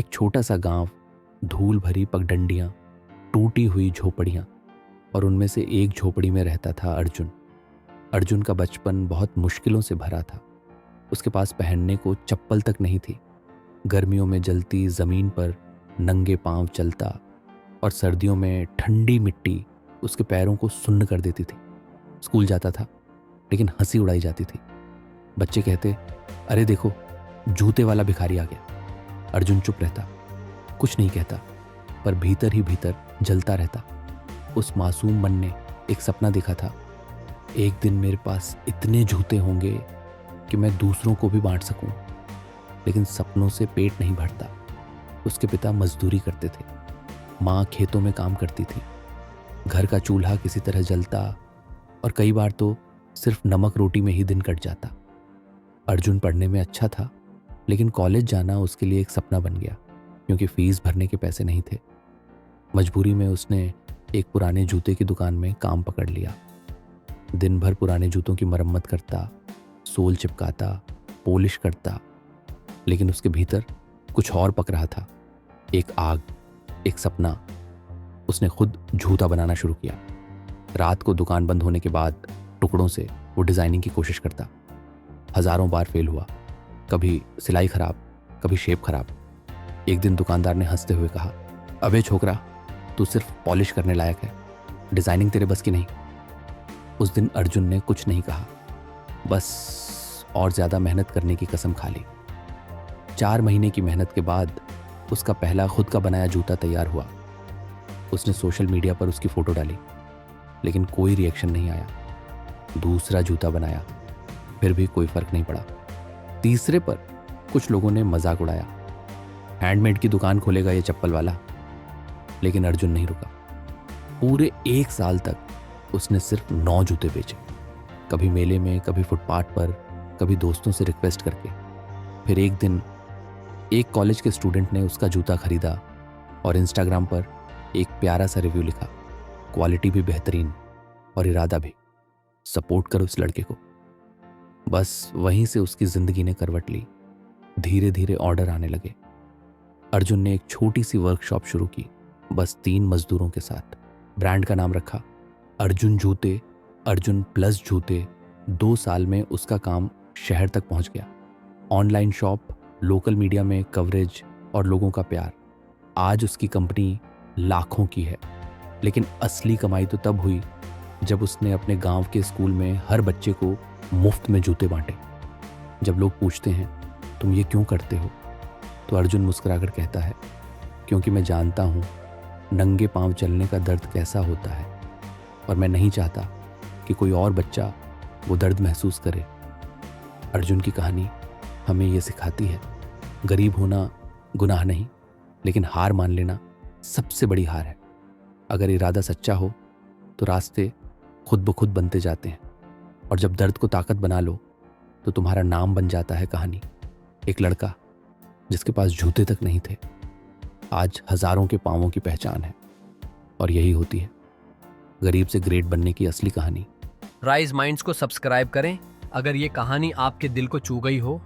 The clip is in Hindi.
एक छोटा सा गांव, धूल भरी पगडंडियां, टूटी हुई झोपड़ियां, और उनमें से एक झोपड़ी में रहता था अर्जुन। अर्जुन का बचपन बहुत मुश्किलों से भरा था। उसके पास पहनने को चप्पल तक नहीं थी। गर्मियों में जलती जमीन पर नंगे पांव चलता, और सर्दियों में ठंडी मिट्टी उसके पैरों को सुन्न कर देती थी। स्कूल जाता था, लेकिन हंसी उड़ाई जाती थी। बच्चे कहते, अरे देखो, जूते वाला भिखारी आ गया। अर्जुन चुप रहता, कुछ नहीं कहता, पर भीतर ही भीतर जलता रहता। उस मासूम मन ने एक सपना देखा था, एक दिन मेरे पास इतने जूते होंगे कि मैं दूसरों को भी बांट सकूं। लेकिन सपनों से पेट नहीं भरता। उसके पिता मजदूरी करते थे, माँ खेतों में काम करती थी। घर का चूल्हा किसी तरह जलता, और कई बार तो सिर्फ नमक रोटी में ही दिन कट जाता। अर्जुन पढ़ने में अच्छा था, लेकिन कॉलेज जाना उसके लिए एक सपना बन गया, क्योंकि फीस भरने के पैसे नहीं थे। मजबूरी में उसने एक पुराने जूते की दुकान में काम पकड़ लिया। दिन भर पुराने जूतों की मरम्मत करता, सोल चिपकाता, पॉलिश करता, लेकिन उसके भीतर कुछ और पक रहा था। एक आग, एक सपना। उसने खुद जूता बनाना शुरू किया। रात को दुकान बंद होने के बाद टुकड़ों से वो डिजाइनिंग की कोशिश करता। हजारों बार फेल हुआ, कभी सिलाई खराब, कभी शेप खराब। एक दिन दुकानदार ने हंसते हुए कहा, अबे छोकरा, तू सिर्फ पॉलिश करने लायक है, डिजाइनिंग तेरे बस की नहीं। उस दिन अर्जुन ने कुछ नहीं कहा, बस और ज्यादा मेहनत करने की कसम खा ली। 4 महीने की मेहनत के बाद उसका पहला खुद का बनाया जूता तैयार हुआ। उसने सोशल मीडिया पर उसकी फोटो डाली, लेकिन कोई रिएक्शन नहीं आया। दूसरा जूता बनाया, फिर भी कोई फर्क नहीं पड़ा। तीसरे पर कुछ लोगों ने मजाक उड़ाया, हैंडमेड की दुकान खोलेगा ये चप्पल वाला। लेकिन अर्जुन नहीं रुका। पूरे 1 साल तक उसने सिर्फ 9 जूते बेचे, कभी मेले में, कभी फुटपाथ पर, कभी दोस्तों से रिक्वेस्ट करके। फिर एक दिन एक कॉलेज के स्टूडेंट ने उसका जूता खरीदा और इंस्टाग्राम पर एक प्यारा सा रिव्यू लिखा, क्वालिटी भी बेहतरीन और इरादा भी, सपोर्ट करो इस लड़के को। बस वहीं से उसकी जिंदगी ने करवट ली। धीरे धीरे ऑर्डर आने लगे। अर्जुन ने एक छोटी सी वर्कशॉप शुरू की, बस 3 मजदूरों के साथ। ब्रांड का नाम रखा अर्जुन जूते, अर्जुन प्लस जूते। 2 साल में उसका काम शहर तक पहुंच गया। ऑनलाइन शॉप, लोकल मीडिया में कवरेज और लोगों का प्यार। आज उसकी कंपनी लाखों की है, लेकिन असली कमाई तो तब हुई जब उसने अपने गांव के स्कूल में हर बच्चे को मुफ्त में जूते बांटे। जब लोग पूछते हैं, तुम ये क्यों करते हो, तो अर्जुन मुस्कुराकर कहता है, क्योंकि मैं जानता हूँ नंगे पांव चलने का दर्द कैसा होता है, और मैं नहीं चाहता कि कोई और बच्चा वो दर्द महसूस करे। अर्जुन की कहानी हमें ये सिखाती है, गरीब होना गुनाह नहीं, लेकिन हार मान लेना सबसे बड़ी हार है। अगर इरादा सच्चा हो तो रास्ते खुद ब खुद बनते जाते हैं, और जब दर्द को ताकत बना लो तो तुम्हारा नाम बन जाता है कहानी। एक लड़का जिसके पास जूते तक नहीं थे, आज हजारों के पांवों की पहचान है। और यही होती है गरीब से ग्रेट बनने की असली कहानी। राइज माइंड्स को सब्सक्राइब करें अगर ये कहानी आपके दिल को छू गई हो